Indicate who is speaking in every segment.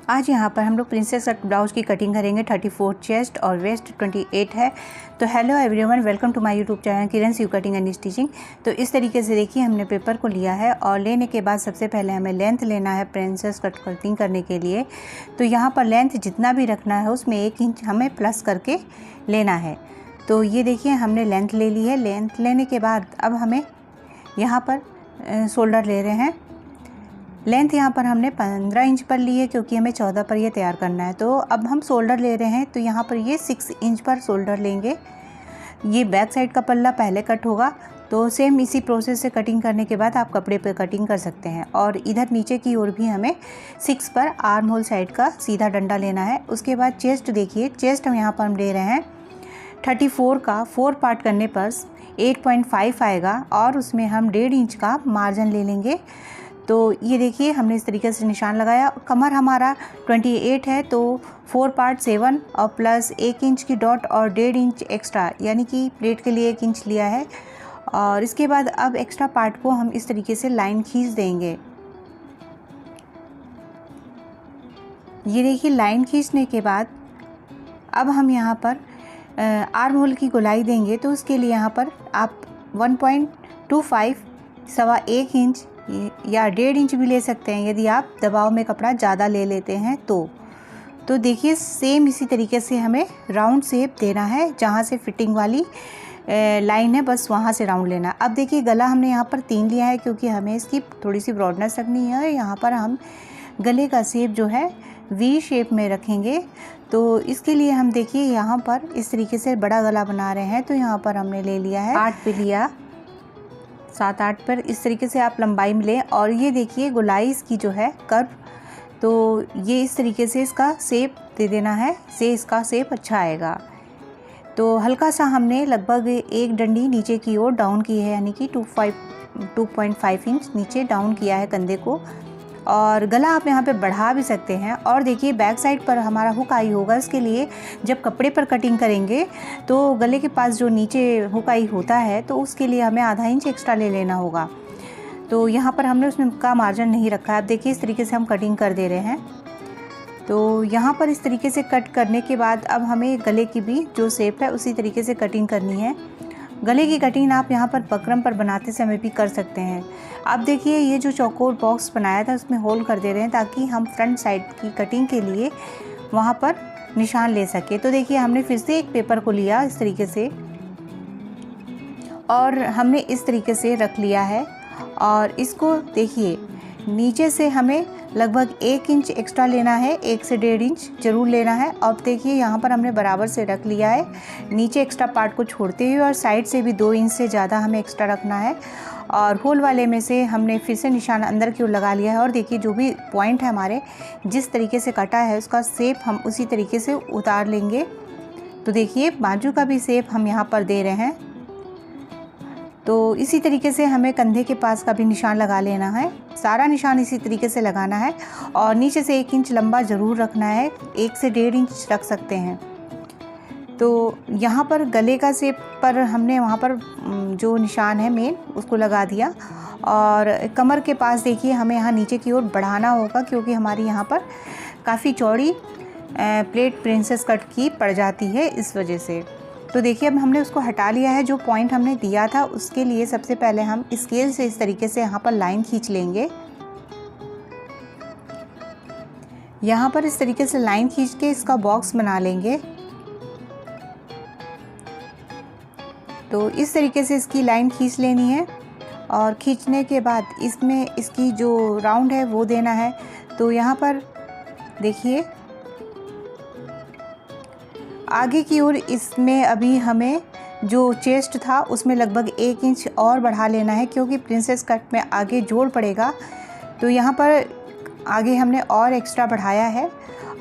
Speaker 1: आज यहाँ पर हम लोग प्रिंसेस कट ब्लाउज की कटिंग करेंगे। 34 चेस्ट और वेस्ट 28 है। तो hello everyone, welcome to my YouTube channel Kiran you cutting and stitching. तो इस तरीके से देखिए हमने पेपर को लिया है और लेने के बाद सबसे पहले हमें लेंथ लेना है प्रिंसेस कट कटिंग करने के लिए। तो यहाँ पर लेंथ जितना भी रखना है उसमें 1 इंच हमें प्लस करके लेना है। तो ये देखिए हमने लेंथ ले ली है। लेंथ लेने के बाद अब हमें यहाँ पर शोल्डर ले रहे हैं। लेंथ यहाँ पर हमने 15 इंच पर ली है क्योंकि हमें 14 पर ये तैयार करना है। तो अब हम शोल्डर ले रहे हैं, तो यहाँ पर ये 6 इंच पर शोल्डर लेंगे। ये बैक साइड का पल्ला पहले कट होगा। तो सेम इसी प्रोसेस से कटिंग करने के बाद आप कपड़े पे कटिंग कर सकते हैं। और इधर नीचे की ओर भी हमें 6 पर आर्म होल साइड का सीधा डंडा लेना है। उसके बाद चेस्ट देखिए, चेस्ट हम यहाँ पर हम ले रहे हैं 34 का 4 पार्ट करने पर 8.5 आएगा और उसमें हम 1.5 इंच का मार्जिन ले लेंगे। तो ये देखिए हमने इस तरीके से निशान लगाया। कमर हमारा 28 है तो 4 पार्ट 7 और प्लस 1 इंच की डॉट और 1.5 इंच एक्स्ट्रा यानी कि प्लेट के लिए 1 इंच लिया है। और इसके बाद अब एक्स्ट्रा पार्ट को हम इस तरीके से लाइन खींच देंगे। ये देखिए लाइन खींचने के बाद अब हम यहाँ पर आर्म होल की गोलाई देंगे। तो उसके लिए यहाँ पर आप 1.25 सवा 1 इंच या 1.5 इंच भी ले सकते हैं यदि आप दबाव में कपड़ा ज़्यादा ले लेते हैं तो देखिए सेम इसी तरीके से हमें राउंड शेप देना है। जहाँ से फिटिंग वाली लाइन है बस वहाँ से राउंड लेना। अब देखिए गला हमने यहाँ पर 3 लिया है क्योंकि हमें इसकी थोड़ी सी ब्रॉडनेस रखनी है। यहाँ पर हम गले का शेप जो है वी शेप में रखेंगे। तो इसके लिए हम देखिए यहाँ पर इस तरीके से बड़ा गला बना रहे हैं। तो यहाँ पर हमने ले लिया है 8 पे लिया, 7-8 पर इस तरीके से आप लंबाई में लें। और ये देखिए गोलाई इसकी जो है कर्व, तो ये इस तरीके से इसका शेप दे देना है, से इसका शेप अच्छा आएगा। तो हल्का सा हमने लगभग 1 डंडी नीचे की ओर डाउन की है यानी कि 2.5 इंच नीचे डाउन किया है कंधे को। और गला आप यहाँ पे बढ़ा भी सकते हैं। और देखिए बैक साइड पर हमारा हुक आई होगा, इसके लिए जब कपड़े पर कटिंग करेंगे तो गले के पास जो नीचे हुक आई होता है तो उसके लिए हमें आधा इंच एक्स्ट्रा ले लेना होगा। तो यहाँ पर हमने उसमें का मार्जिन नहीं रखा है। अब देखिए इस तरीके से हम कटिंग कर दे रहे हैं। तो यहाँ पर इस तरीके से कट करने के बाद अब हमें गले की भी जो शेप है उसी तरीके से कटिंग करनी है। गले की कटिंग आप यहाँ पर बकरम पर बनाते समय भी कर सकते हैं। अब देखिए ये जो चौकोर बॉक्स बनाया था उसमें होल कर दे रहे हैं ताकि हम फ्रंट साइड की कटिंग के लिए वहाँ पर निशान ले सके। तो देखिए हमने फिर से एक पेपर को लिया इस तरीके से और हमने इस तरीके से रख लिया है। और इसको देखिए नीचे से हमें लगभग 1 इंच एक्स्ट्रा लेना है, 1 से 1.5 इंच ज़रूर लेना है। अब देखिए यहाँ पर हमने बराबर से रख लिया है नीचे एक्स्ट्रा पार्ट को छोड़ते हुए, और साइड से भी 2 इंच से ज़्यादा हमें एक्स्ट्रा रखना है। और होल वाले में से हमने फिर से निशान अंदर की ओर लगा लिया है। और देखिए जो भी पॉइंट है हमारे जिस तरीके से कटा है उसका शेप हम उसी तरीके से उतार लेंगे। तो देखिए बाजू का भी शेप हम यहाँ पर दे रहे हैं। तो इसी तरीके से हमें कंधे के पास का भी निशान लगा लेना है। सारा निशान इसी तरीके से लगाना है और नीचे से 1 इंच लंबा ज़रूर रखना है, 1 से 1.5 इंच रख सकते हैं। तो यहाँ पर गले का शेप पर हमने वहाँ पर जो निशान है मेन उसको लगा दिया। और कमर के पास देखिए हमें यहाँ नीचे की ओर बढ़ाना होगा क्योंकि हमारी यहाँ पर काफ़ी चौड़ी प्लेट प्रिंसेस कट की पड़ जाती है इस वजह से। तो देखिए अब हमने उसको हटा लिया है। जो पॉइंट हमने दिया था उसके लिए सबसे पहले हम स्केल से इस तरीके से यहाँ पर लाइन खींच लेंगे। यहाँ पर इस तरीके से लाइन खींच के इसका बॉक्स बना लेंगे। तो इस तरीके से इसकी लाइन खींच लेनी है और खींचने के बाद इसमें इसकी जो राउंड है वो देना है। तो यहाँ पर देखिए आगे की ओर इसमें अभी हमें जो चेस्ट था उसमें लगभग 1 इंच और बढ़ा लेना है क्योंकि प्रिंसेस कट में आगे जोड़ पड़ेगा। तो यहाँ पर आगे हमने और एक्स्ट्रा बढ़ाया है।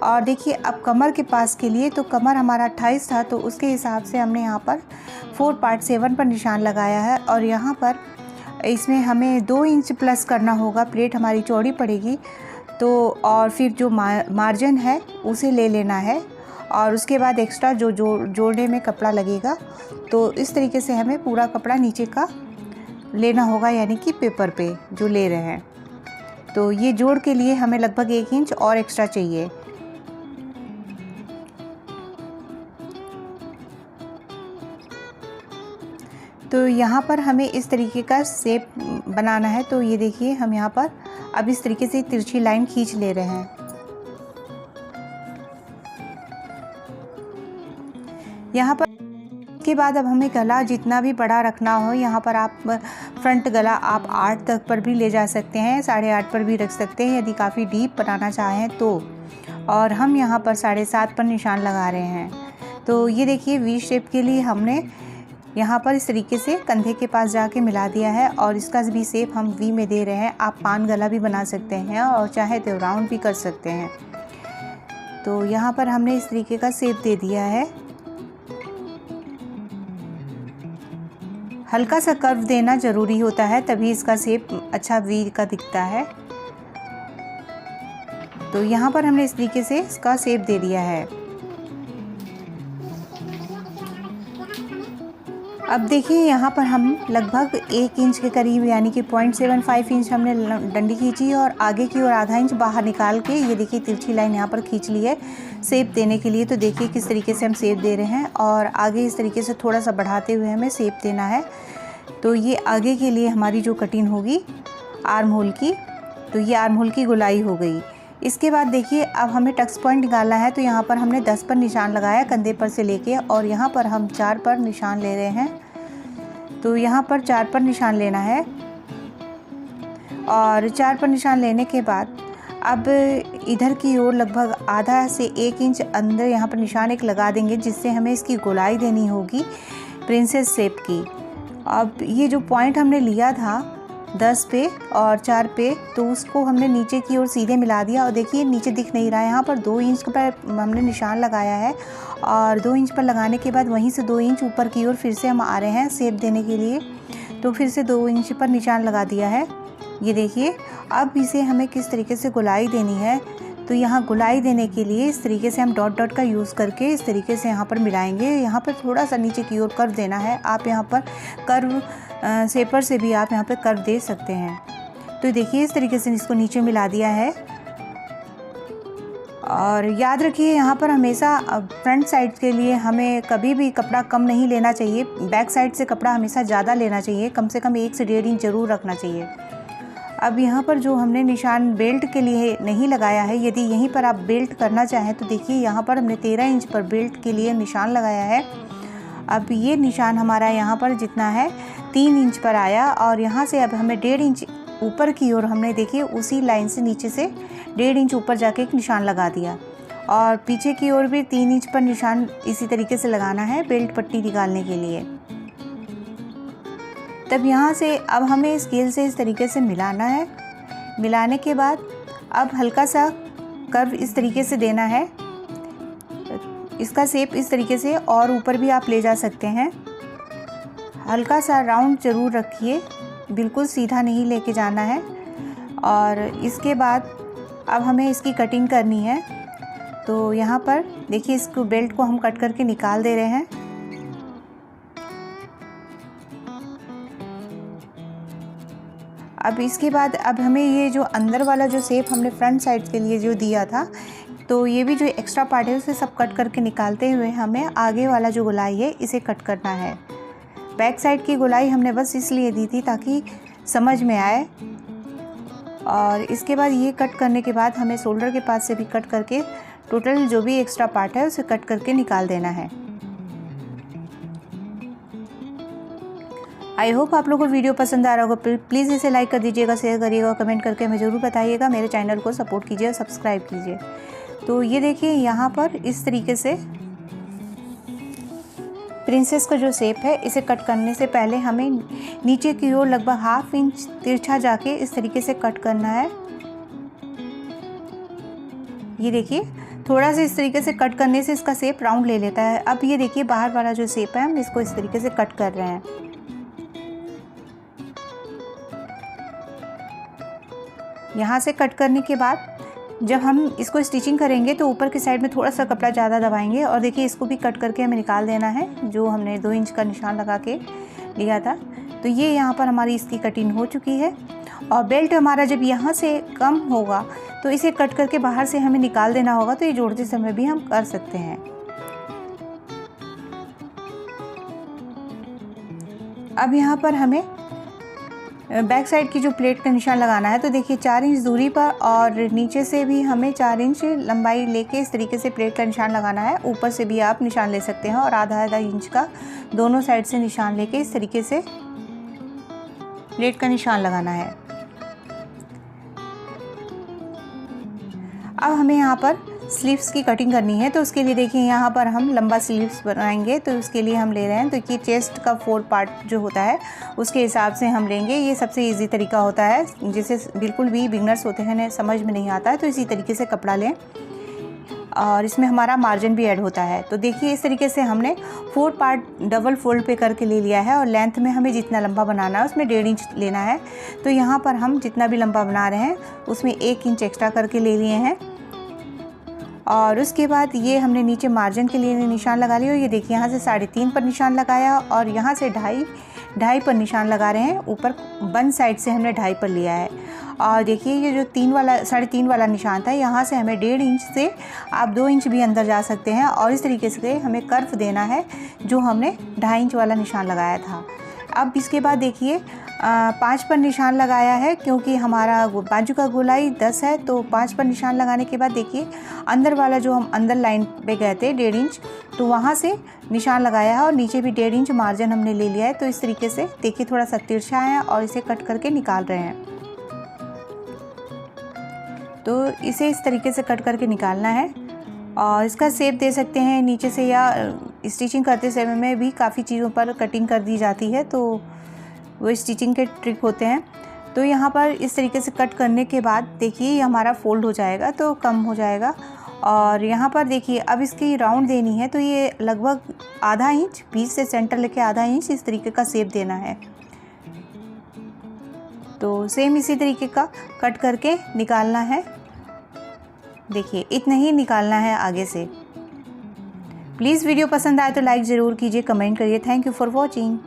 Speaker 1: और देखिए अब कमर के पास के लिए, तो कमर हमारा 28 था तो उसके हिसाब से हमने यहाँ पर 4 पार्ट 7 पर निशान लगाया है। और यहाँ पर इसमें हमें 2 इंच प्लस करना होगा, प्लेट हमारी चौड़ी पड़ेगी। तो और फिर जो मार्जिन है उसे ले लेना है और उसके बाद एक्स्ट्रा जो जोड़ने में कपड़ा लगेगा। तो इस तरीके से हमें पूरा कपड़ा नीचे का लेना होगा यानी कि पेपर पे जो ले रहे हैं। तो ये जोड़ के लिए हमें लगभग 1 इंच और एक्स्ट्रा चाहिए। तो यहाँ पर हमें इस तरीके का शेप बनाना है। तो ये देखिए हम यहाँ पर अब इस तरीके से तिरछी लाइन खींच ले रहे हैं। यहाँ पर के बाद अब हमें गला जितना भी बड़ा रखना हो, यहाँ पर आप फ्रंट गला आप 8 तक पर भी ले जा सकते हैं, 8.5 पर भी रख सकते हैं यदि काफ़ी डीप बनाना चाहें तो। और हम यहाँ पर 7.5 पर निशान लगा रहे हैं। तो ये देखिए वी शेप के लिए हमने यहाँ पर इस तरीके से कंधे के पास जाके मिला दिया है और इसका भी शेप हम वी में दे रहे हैं। आप पान गला भी बना सकते हैं और चाहे तो राउंड भी कर सकते हैं। तो यहाँ पर हमने इस तरीके का शेप दे दिया है। हल्का सा कर्व देना ज़रूरी होता है, तभी इसका शेप अच्छा वी का दिखता है। तो यहाँ पर हमने इस तरीके से इसका शेप दे दिया है। अब देखिए यहाँ पर हम लगभग 1 इंच के करीब यानी कि 0.75 इंच हमने डंडी खींची और आगे की ओर आधा इंच बाहर निकाल के ये देखिए तिरछी लाइन यहाँ पर खींच ली है शेप देने के लिए। तो देखिए किस तरीके से हम शेप दे रहे हैं और आगे इस तरीके से थोड़ा सा बढ़ाते हुए हमें शेप देना है। तो ये आगे के लिए हमारी जो कटिंग होगी आर्म होल की, तो ये आर्म होल की गोलाई हो गई। इसके बाद देखिए अब हमें टक्स पॉइंट निकालना है। तो यहाँ पर हमने 10 पर निशान लगाया कंधे पर से लेके और यहाँ पर हम 4 पर निशान ले रहे हैं। तो यहाँ पर 4 पर निशान लेना है और 4 पर निशान लेने के बाद अब इधर की ओर लगभग आधा से 1 इंच अंदर यहाँ पर निशान एक लगा देंगे, जिससे हमें इसकी गोलाई देनी होगी प्रिंसेस शेप की। अब ये जो पॉइंट हमने लिया था 10 पे और 4 पे, तो उसको हमने नीचे की ओर सीधे मिला दिया और देखिए नीचे दिख नहीं रहा है। यहाँ पर 2 इंच पर हमने निशान लगाया है और 2 इंच पर लगाने के बाद वहीं से 2 इंच ऊपर की ओर फिर से हम आ रहे हैं शेप देने के लिए। तो फिर से 2 इंच पर निशान लगा दिया है। ये देखिए अब इसे हमें किस तरीके से गोलाई देनी है। तो यहाँ गोलाई देने के लिए इस तरीके से हम डॉट डॉट का यूज़ करके इस तरीके से यहाँ पर मिलाएंगे। यहाँ पर थोड़ा सा नीचे की ओर कर्व देना है। आप यहाँ पर कर्व शेपर से भी आप यहाँ पे कर्व दे सकते हैं। तो देखिए इस तरीके से इसको नीचे मिला दिया है। और याद रखिए यहाँ पर हमेशा फ्रंट साइड के लिए हमें कभी भी कपड़ा कम नहीं लेना चाहिए, बैक साइड से कपड़ा हमेशा ज़्यादा लेना चाहिए, कम से कम 1 से 1.5 इंच ज़रूर रखना चाहिए। अब यहाँ पर जो हमने निशान बेल्ट के लिए नहीं लगाया है, यदि यहीं पर आप बेल्ट करना चाहें तो देखिए यहाँ पर हमने 13 इंच पर बेल्ट के लिए निशान लगाया है। अब ये निशान हमारा यहाँ पर जितना है 3 इंच पर आया और यहाँ से अब हमें 1.5 इंच ऊपर की ओर हमने देखिए उसी लाइन से नीचे से 1.5 इंच ऊपर जाके एक निशान लगा दिया और पीछे की ओर भी 3 इंच पर निशान इसी तरीके से लगाना है बेल्ट पट्टी निकालने के लिए। तब यहाँ से अब हमें स्केल से इस तरीके से मिलाना है। मिलाने के बाद अब हल्का सा कर्व इस तरीके से देना है, इसका शेप इस तरीके से और ऊपर भी आप ले जा सकते हैं। हल्का सा राउंड ज़रूर रखिए, बिल्कुल सीधा नहीं लेके जाना है। और इसके बाद अब हमें इसकी कटिंग करनी है। तो यहाँ पर देखिए इसको बेल्ट को हम कट करके निकाल दे रहे हैं। अब इसके बाद अब हमें ये जो अंदर वाला जो शेप हमने फ्रंट साइड के लिए जो दिया था, तो ये भी जो एक्स्ट्रा पार्ट है उसे सब कट करके निकालते हुए हमें आगे वाला जो गोलाई है इसे कट करना है। बैक साइड की गोलाई हमने बस इसलिए दी थी ताकि समझ में आए। और इसके बाद ये कट करने के बाद हमें शोल्डर के पास से भी कट करके टोटल जो भी एक्स्ट्रा पार्ट है उसे कट करके निकाल देना है। आई होप आप लोगों को वीडियो पसंद आ रहा होगा। प्लीज़ इसे लाइक कर दीजिएगा, शेयर करिएगा, कमेंट करके हमें ज़रूर बताइएगा। मेरे चैनल को सपोर्ट कीजिए और सब्सक्राइब कीजिए। तो ये देखिए यहाँ पर इस तरीके से प्रिंसेस का जो शेप है इसे कट करने से पहले हमें नीचे की ओर लगभग 1/2 इंच तिरछा जाके इस तरीके से कट करना है। ये देखिए थोड़ा सा इस तरीके से कट करने से इसका शेप राउंड ले लेता है। अब ये देखिए बाहर वाला जो शेप है हम इसको इस तरीके से कट कर रहे हैं। यहाँ से कट करने के बाद जब हम इसको स्टिचिंग करेंगे तो ऊपर की साइड में थोड़ा सा कपड़ा ज़्यादा दबाएंगे और देखिए इसको भी कट करके हमें निकाल देना है, जो हमने 2 इंच का निशान लगा के लिया था। तो ये यहाँ पर हमारी इसकी कटिंग हो चुकी है। और बेल्ट हमारा जब यहाँ से कम होगा तो इसे कट करके बाहर से हमें निकाल देना होगा, तो ये जोड़ते समय भी हम कर सकते हैं। अब यहाँ पर हमें बैक साइड की जो प्लेट का निशान लगाना है, तो देखिए 4 इंच दूरी पर और नीचे से भी हमें 4 इंच लंबाई लेके इस तरीके से प्लेट का निशान लगाना है। ऊपर से भी आप निशान ले सकते हैं और आधा इंच का दोनों साइड से निशान लेके इस तरीके से प्लेट का निशान लगाना है। अब हमें यहाँ पर स्लीव्स की कटिंग करनी है, तो उसके लिए देखिए यहाँ पर हम लंबा स्लीव्स बनाएंगे, तो उसके लिए हम ले रहे हैं, तो ये चेस्ट का 4 पार्ट जो होता है उसके हिसाब से हम लेंगे। ये सबसे इजी तरीका होता है, जिसे बिल्कुल भी बिगनर्स होते हैं समझ में नहीं आता है, तो इसी तरीके से कपड़ा लें और इसमें हमारा मार्जिन भी ऐड होता है। तो देखिए इस तरीके से हमने 4 पार्ट डबल फोल्ड पे करके ले लिया है और लेंथ में हमें जितना लंबा बनाना है उसमें 1.5 इंच लेना है। तो यहाँ पर हम जितना भी लंबा बना रहे हैं उसमें 1 इंच एक्स्ट्रा करके ले लिए हैं। और उसके बाद ये हमने नीचे मार्जिन के लिए निशान लगा लिया। ये देखिए यहाँ से 3.5 पर निशान लगाया और यहाँ से 2.5 पर निशान लगा रहे हैं। ऊपर बन साइड से हमने 2.5 पर लिया है। और देखिए ये जो 3.5 वाला निशान था, यहाँ से हमें 1.5 इंच से आप 2 इंच भी अंदर जा सकते हैं और इस तरीके से हमें कर्व देना है जो हमने 2.5 इंच वाला निशान लगाया था। अब इसके बाद देखिए 5 पर निशान लगाया है, क्योंकि हमारा बाजू का गोलाई 10 है, तो 5 पर निशान लगाने के बाद देखिए अंदर वाला जो हम अंदर लाइन पे गए थे 1.5 इंच, तो वहाँ से निशान लगाया है और नीचे भी 1.5 इंच मार्जिन हमने ले लिया है। तो इस तरीके से देखिए थोड़ा सा तिरछा है और इसे कट करके निकाल रहे हैं। तो इसे इस तरीके से कट करके निकालना है और इसका शेप दे सकते हैं नीचे से, या स्टिचिंग करते समय में भी काफ़ी चीज़ों पर कटिंग कर दी जाती है, तो वो स्टिचिंग के ट्रिक होते हैं। तो यहाँ पर इस तरीके से कट करने के बाद देखिए ये हमारा फोल्ड हो जाएगा, तो कम हो जाएगा। और यहाँ पर देखिए अब इसकी राउंड देनी है, तो ये लगभग आधा इंच बीच से सेंटर लेके आधा इंच इस तरीके का शेप देना है। तो सेम इसी तरीके का कट करके निकालना है। देखिए इतना ही निकालना है आगे से। प्लीज़ वीडियो पसंद आए तो लाइक ज़रूर कीजिए, कमेंट करिए। Thank you for watching.